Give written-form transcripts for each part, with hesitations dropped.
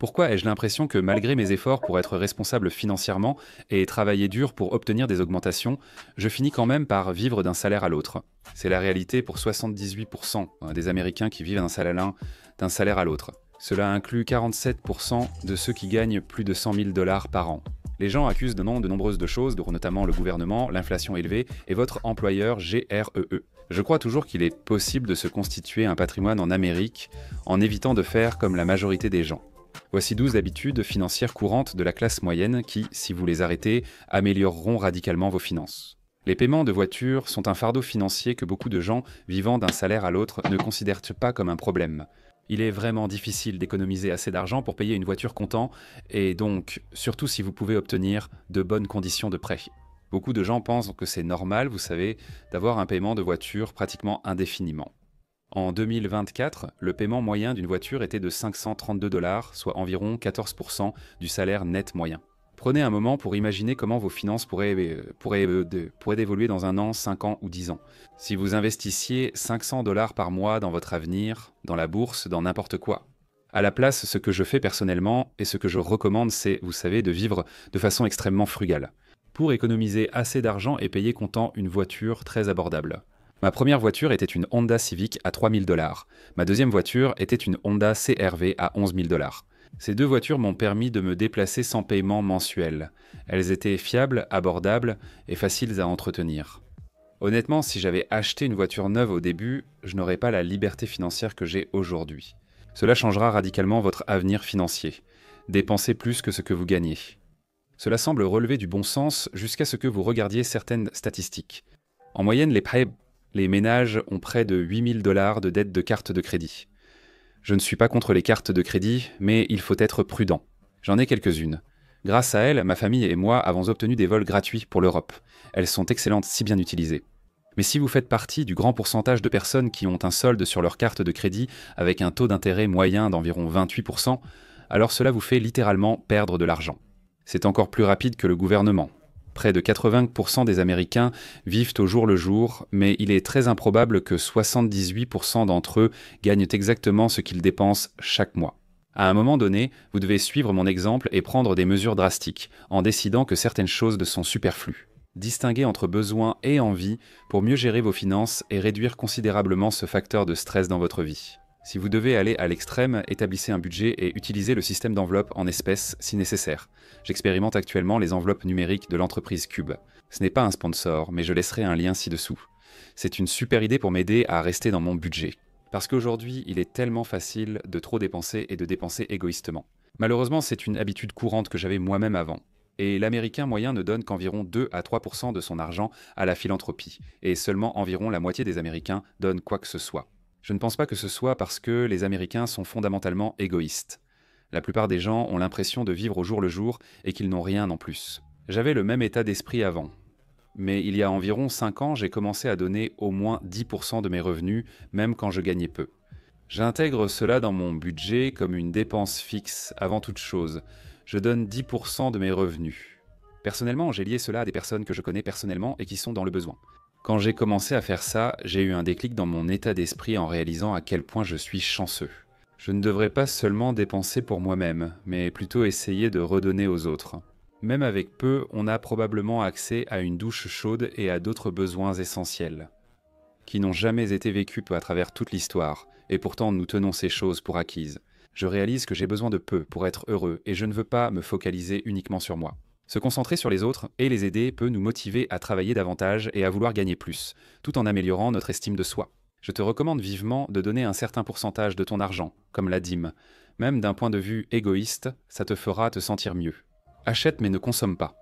Pourquoi ai-je l'impression que malgré mes efforts pour être responsable financièrement et travailler dur pour obtenir des augmentations, je finis quand même par vivre d'un salaire à l'autre? C'est la réalité pour 78% des Américains qui vivent d'un salaire à l'autre. Cela inclut 47% de ceux qui gagnent plus de 100 000 dollars par an. Les gens accusent de nombreuses de choses, dont notamment le gouvernement, l'inflation élevée et votre employeur GREE. Je crois toujours qu'il est possible de se constituer un patrimoine en Amérique en évitant de faire comme la majorité des gens. Voici 12 habitudes financières courantes de la classe moyenne qui, si vous les arrêtez, amélioreront radicalement vos finances. Les paiements de voiture sont un fardeau financier que beaucoup de gens vivant d'un salaire à l'autre ne considèrent pas comme un problème. Il est vraiment difficile d'économiser assez d'argent pour payer une voiture comptant, et donc, surtout si vous pouvez obtenir de bonnes conditions de prêt. Beaucoup de gens pensent que c'est normal, vous savez, d'avoir un paiement de voiture pratiquement indéfiniment. En 2024, le paiement moyen d'une voiture était de 532 dollars, soit environ 14% du salaire net moyen. Prenez un moment pour imaginer comment vos finances pourraient évoluer dans un an, 5 ans ou 10 ans. Si vous investissiez 500 dollars par mois dans votre avenir, dans la bourse, dans n'importe quoi. À la place, ce que je fais personnellement et ce que je recommande, c'est, vous savez, de vivre de façon extrêmement frugale. Pour économiser assez d'argent et payer comptant une voiture très abordable. Ma première voiture était une Honda Civic à 3 000 dollars. Ma deuxième voiture était une Honda CR-V à 11 000 dollars. Ces deux voitures m'ont permis de me déplacer sans paiement mensuel. Elles étaient fiables, abordables et faciles à entretenir. Honnêtement, si j'avais acheté une voiture neuve au début, je n'aurais pas la liberté financière que j'ai aujourd'hui. Cela changera radicalement votre avenir financier. Dépensez plus que ce que vous gagnez. Cela semble relever du bon sens jusqu'à ce que vous regardiez certaines statistiques. En moyenne, les ménages ont près de 8 000 dollars de dettes de carte de crédit. Je ne suis pas contre les cartes de crédit, mais il faut être prudent. J'en ai quelques-unes. Grâce à elles, ma famille et moi avons obtenu des vols gratuits pour l'Europe. Elles sont excellentes si bien utilisées. Mais si vous faites partie du grand pourcentage de personnes qui ont un solde sur leur carte de crédit avec un taux d'intérêt moyen d'environ 28%, alors cela vous fait littéralement perdre de l'argent. C'est encore plus rapide que le gouvernement. Près de 80% des Américains vivent au jour le jour, mais il est très improbable que 78% d'entre eux gagnent exactement ce qu'ils dépensent chaque mois. À un moment donné, vous devez suivre mon exemple et prendre des mesures drastiques, en décidant que certaines choses sont superflues. Distinguer entre besoins et envie pour mieux gérer vos finances et réduire considérablement ce facteur de stress dans votre vie. Si vous devez aller à l'extrême, établissez un budget et utilisez le système d'enveloppe en espèces si nécessaire. J'expérimente actuellement les enveloppes numériques de l'entreprise Cube. Ce n'est pas un sponsor, mais je laisserai un lien ci-dessous. C'est une super idée pour m'aider à rester dans mon budget. Parce qu'aujourd'hui, il est tellement facile de trop dépenser et de dépenser égoïstement. Malheureusement, c'est une habitude courante que j'avais moi-même avant. Et l'Américain moyen ne donne qu'environ 2 à 3% de son argent à la philanthropie. Et seulement environ la moitié des Américains donnent quoi que ce soit. Je ne pense pas que ce soit parce que les Américains sont fondamentalement égoïstes. La plupart des gens ont l'impression de vivre au jour le jour et qu'ils n'ont rien en plus. J'avais le même état d'esprit avant. Mais il y a environ 5 ans, j'ai commencé à donner au moins 10% de mes revenus, même quand je gagnais peu. J'intègre cela dans mon budget comme une dépense fixe avant toute chose. Je donne 10% de mes revenus. Personnellement, j'ai lié cela à des personnes que je connais personnellement et qui sont dans le besoin. Quand j'ai commencé à faire ça, j'ai eu un déclic dans mon état d'esprit en réalisant à quel point je suis chanceux. Je ne devrais pas seulement dépenser pour moi-même, mais plutôt essayer de redonner aux autres. Même avec peu, on a probablement accès à une douche chaude et à d'autres besoins essentiels, qui n'ont jamais été vécus à travers toute l'histoire, et pourtant nous tenons ces choses pour acquises. Je réalise que j'ai besoin de peu pour être heureux, et je ne veux pas me focaliser uniquement sur moi. Se concentrer sur les autres et les aider peut nous motiver à travailler davantage et à vouloir gagner plus, tout en améliorant notre estime de soi. Je te recommande vivement de donner un certain pourcentage de ton argent, comme la dîme. Même d'un point de vue égoïste, ça te fera te sentir mieux. Achète mais ne consomme pas.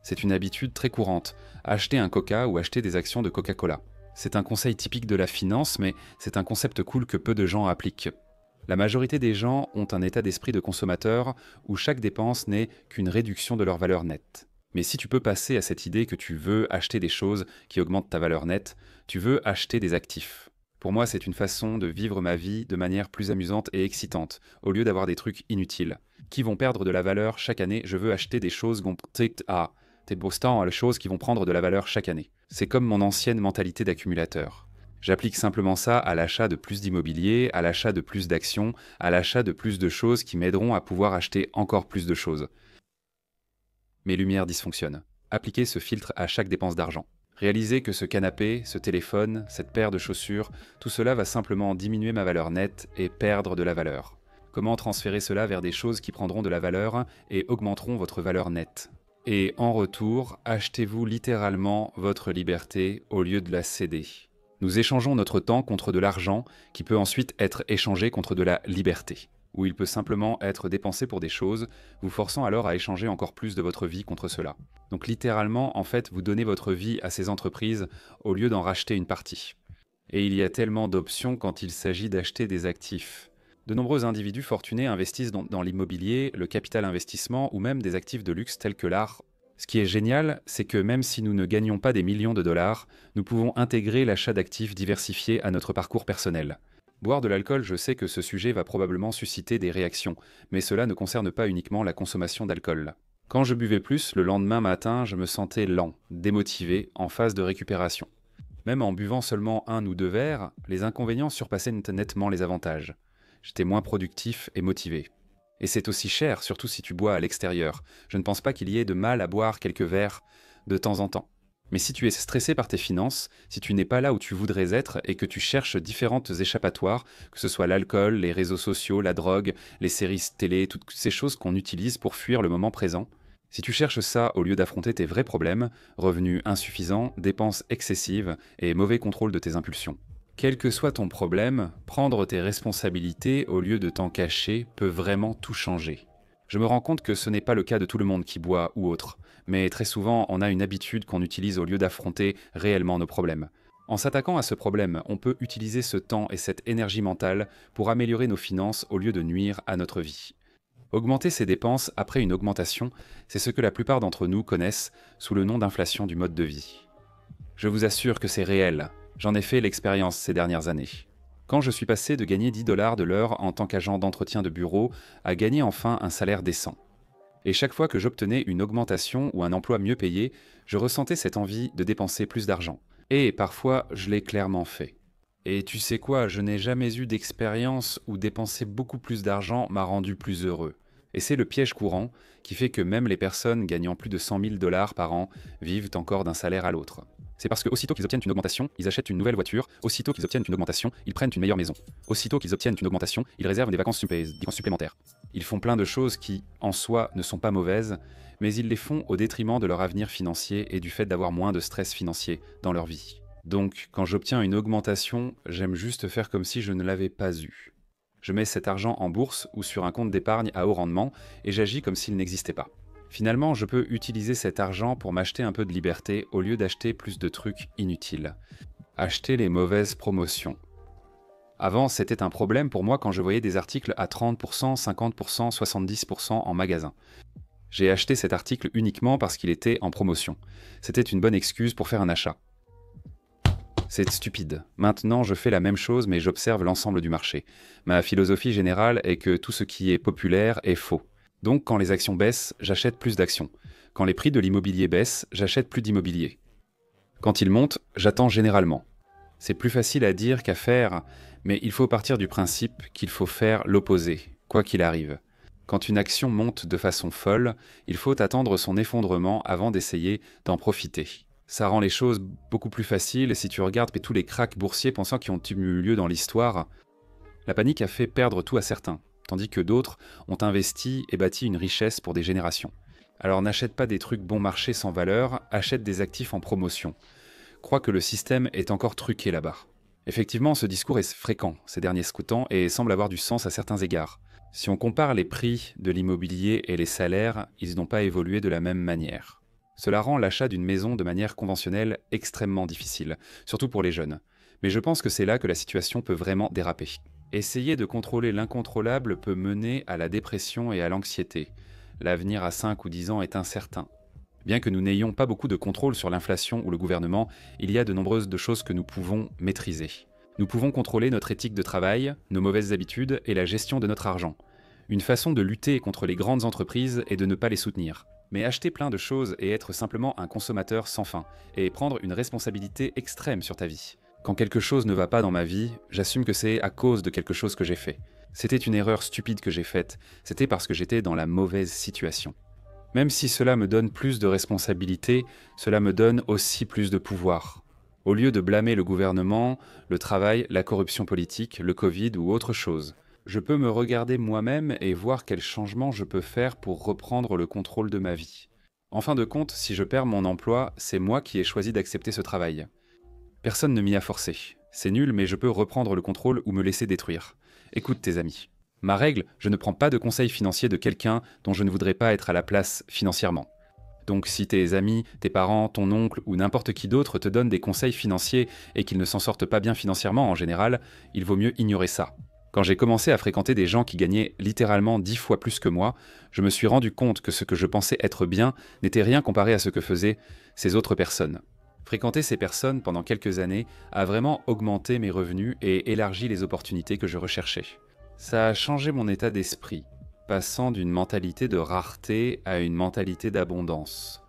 C'est une habitude très courante, acheter un Coca ou acheter des actions de Coca-Cola. C'est un conseil typique de la finance, mais c'est un concept cool que peu de gens appliquent. La majorité des gens ont un état d'esprit de consommateur où chaque dépense n'est qu'une réduction de leur valeur nette. Mais si tu peux passer à cette idée que tu veux acheter des choses qui augmentent ta valeur nette, tu veux acheter des actifs. Pour moi, c'est une façon de vivre ma vie de manière plus amusante et excitante, au lieu d'avoir des trucs inutiles, qui vont perdre de la valeur chaque année. Je veux acheter des choses les choses qui vont prendre de la valeur chaque année. C'est comme mon ancienne mentalité d'accumulateur. J'applique simplement ça à l'achat de plus d'immobilier, à l'achat de plus d'actions, à l'achat de plus de choses qui m'aideront à pouvoir acheter encore plus de choses. Mes lumières dysfonctionnent. Appliquez ce filtre à chaque dépense d'argent. Réalisez que ce canapé, ce téléphone, cette paire de chaussures, tout cela va simplement diminuer ma valeur nette et perdre de la valeur. Comment transférer cela vers des choses qui prendront de la valeur et augmenteront votre valeur nette? Et en retour, achetez-vous littéralement votre liberté au lieu de la céder. Nous échangeons notre temps contre de l'argent qui peut ensuite être échangé contre de la liberté, où il peut simplement être dépensé pour des choses, vous forçant alors à échanger encore plus de votre vie contre cela. Donc littéralement, en fait, vous donnez votre vie à ces entreprises au lieu d'en racheter une partie. Et il y a tellement d'options quand il s'agit d'acheter des actifs. De nombreux individus fortunés investissent dans l'immobilier, le capital investissement ou même des actifs de luxe tels que l'art. Ce qui est génial, c'est que même si nous ne gagnons pas des millions de dollars, nous pouvons intégrer l'achat d'actifs diversifiés à notre parcours personnel. Boire de l'alcool, je sais que ce sujet va probablement susciter des réactions, mais cela ne concerne pas uniquement la consommation d'alcool. Quand je buvais plus, le lendemain matin, je me sentais lent, démotivé, en phase de récupération. Même en buvant seulement 1 ou 2 verres, les inconvénients surpassaient nettement les avantages. J'étais moins productif et motivé. Et c'est aussi cher, surtout si tu bois à l'extérieur. Je ne pense pas qu'il y ait de mal à boire quelques verres de temps en temps. Mais si tu es stressé par tes finances, si tu n'es pas là où tu voudrais être et que tu cherches différentes échappatoires, que ce soit l'alcool, les réseaux sociaux, la drogue, les séries télé, toutes ces choses qu'on utilise pour fuir le moment présent, si tu cherches ça au lieu d'affronter tes vrais problèmes, revenus insuffisants, dépenses excessives et mauvais contrôle de tes impulsions. Quel que soit ton problème, prendre tes responsabilités au lieu de t'en cacher peut vraiment tout changer. Je me rends compte que ce n'est pas le cas de tout le monde qui boit ou autre, mais très souvent on a une habitude qu'on utilise au lieu d'affronter réellement nos problèmes. En s'attaquant à ce problème, on peut utiliser ce temps et cette énergie mentale pour améliorer nos finances au lieu de nuire à notre vie. Augmenter ses dépenses après une augmentation, c'est ce que la plupart d'entre nous connaissent sous le nom d'inflation du mode de vie. Je vous assure que c'est réel. J'en ai fait l'expérience ces dernières années. Quand je suis passé de gagner 10 dollars de l'heure en tant qu'agent d'entretien de bureau à gagner enfin un salaire décent. Et chaque fois que j'obtenais une augmentation ou un emploi mieux payé, je ressentais cette envie de dépenser plus d'argent. Et parfois, je l'ai clairement fait. Et tu sais quoi, je n'ai jamais eu d'expérience où dépenser beaucoup plus d'argent m'a rendu plus heureux. Et c'est le piège courant qui fait que même les personnes gagnant plus de 100 000 dollars par an vivent encore d'un salaire à l'autre. C'est parce que aussitôt qu'ils obtiennent une augmentation, ils achètent une nouvelle voiture, aussitôt qu'ils obtiennent une augmentation, ils prennent une meilleure maison. Aussitôt qu'ils obtiennent une augmentation, ils réservent des vacances supplémentaires. Ils font plein de choses qui, en soi, ne sont pas mauvaises, mais ils les font au détriment de leur avenir financier et du fait d'avoir moins de stress financier dans leur vie. Donc, quand j'obtiens une augmentation, j'aime juste faire comme si je ne l'avais pas eue. Je mets cet argent en bourse ou sur un compte d'épargne à haut rendement et j'agis comme s'il n'existait pas. Finalement, je peux utiliser cet argent pour m'acheter un peu de liberté au lieu d'acheter plus de trucs inutiles. Acheter les mauvaises promotions. Avant, c'était un problème pour moi quand je voyais des articles à 30%, 50%, 70% en magasin. J'ai acheté cet article uniquement parce qu'il était en promotion. C'était une bonne excuse pour faire un achat. C'est stupide. Maintenant, je fais la même chose, mais j'observe l'ensemble du marché. Ma philosophie générale est que tout ce qui est populaire est faux. Donc, quand les actions baissent, j'achète plus d'actions. Quand les prix de l'immobilier baissent, j'achète plus d'immobilier. Quand ils montent, j'attends généralement. C'est plus facile à dire qu'à faire, mais il faut partir du principe qu'il faut faire l'opposé, quoi qu'il arrive. Quand une action monte de façon folle, il faut attendre son effondrement avant d'essayer d'en profiter. Ça rend les choses beaucoup plus faciles si tu regardes tous les cracks boursiers pensant qui ont eu lieu dans l'histoire. La panique a fait perdre tout à certains, tandis que d'autres ont investi et bâti une richesse pour des générations. Alors n'achète pas des trucs bon marché sans valeur, achète des actifs en promotion. Crois que le système est encore truqué là-bas. Effectivement, ce discours est fréquent ces derniers temps et semble avoir du sens à certains égards. Si on compare les prix de l'immobilier et les salaires, ils n'ont pas évolué de la même manière. Cela rend l'achat d'une maison de manière conventionnelle extrêmement difficile, surtout pour les jeunes. Mais je pense que c'est là que la situation peut vraiment déraper. Essayer de contrôler l'incontrôlable peut mener à la dépression et à l'anxiété. L'avenir à 5 ou 10 ans est incertain. Bien que nous n'ayons pas beaucoup de contrôle sur l'inflation ou le gouvernement, il y a de nombreuses choses que nous pouvons maîtriser. Nous pouvons contrôler notre éthique de travail, nos mauvaises habitudes et la gestion de notre argent. Une façon de lutter contre les grandes entreprises est de ne pas les soutenir. Mais acheter plein de choses et être simplement un consommateur sans fin, et prendre une responsabilité extrême sur ta vie. Quand quelque chose ne va pas dans ma vie, j'assume que c'est à cause de quelque chose que j'ai fait. C'était une erreur stupide que j'ai faite, c'était parce que j'étais dans la mauvaise situation. Même si cela me donne plus de responsabilités, cela me donne aussi plus de pouvoir. Au lieu de blâmer le gouvernement, le travail, la corruption politique, le Covid ou autre chose, je peux me regarder moi-même et voir quels changements je peux faire pour reprendre le contrôle de ma vie. En fin de compte, si je perds mon emploi, c'est moi qui ai choisi d'accepter ce travail. Personne ne m'y a forcé. C'est nul, mais je peux reprendre le contrôle ou me laisser détruire. Écoute tes amis. Ma règle, je ne prends pas de conseils financiers de quelqu'un dont je ne voudrais pas être à la place financièrement. Donc si tes amis, tes parents, ton oncle ou n'importe qui d'autre te donne des conseils financiers et qu'ils ne s'en sortent pas bien financièrement en général, il vaut mieux ignorer ça. Quand j'ai commencé à fréquenter des gens qui gagnaient littéralement 10 fois plus que moi, je me suis rendu compte que ce que je pensais être bien n'était rien comparé à ce que faisaient ces autres personnes. Fréquenter ces personnes pendant quelques années a vraiment augmenté mes revenus et élargi les opportunités que je recherchais. Ça a changé mon état d'esprit, passant d'une mentalité de rareté à une mentalité d'abondance.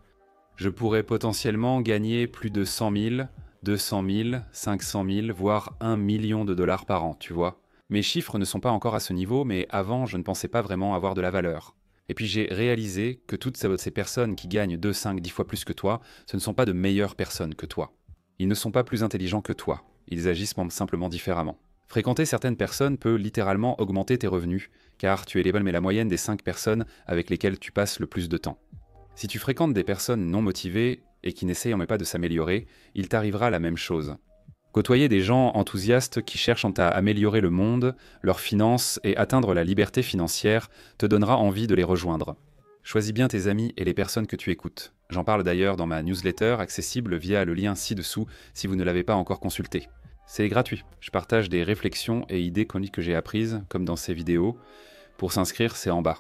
Je pourrais potentiellement gagner plus de 100 000, 200 000, 500 000, voire 1 million de dollars par an, tu vois. Mes chiffres ne sont pas encore à ce niveau, mais avant, je ne pensais pas vraiment avoir de la valeur. Et puis j'ai réalisé que toutes ces personnes qui gagnent 2, 5, 10 fois plus que toi, ce ne sont pas de meilleures personnes que toi. Ils ne sont pas plus intelligents que toi. Ils agissent simplement différemment. Fréquenter certaines personnes peut littéralement augmenter tes revenus, car tu es la moyenne des 5 personnes avec lesquelles tu passes le plus de temps. Si tu fréquentes des personnes non motivées et qui n'essayent même pas de s'améliorer, il t'arrivera la même chose. Côtoyer des gens enthousiastes qui cherchent à améliorer le monde, leurs finances et atteindre la liberté financière te donnera envie de les rejoindre. Choisis bien tes amis et les personnes que tu écoutes. J'en parle d'ailleurs dans ma newsletter accessible via le lien ci-dessous si vous ne l'avez pas encore consulté. C'est gratuit. Je partage des réflexions et idées que j'ai apprises, comme dans ces vidéos. Pour s'inscrire, c'est en bas.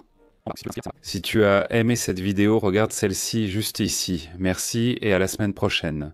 Si tu as aimé cette vidéo, regarde celle-ci juste ici. Merci et à la semaine prochaine.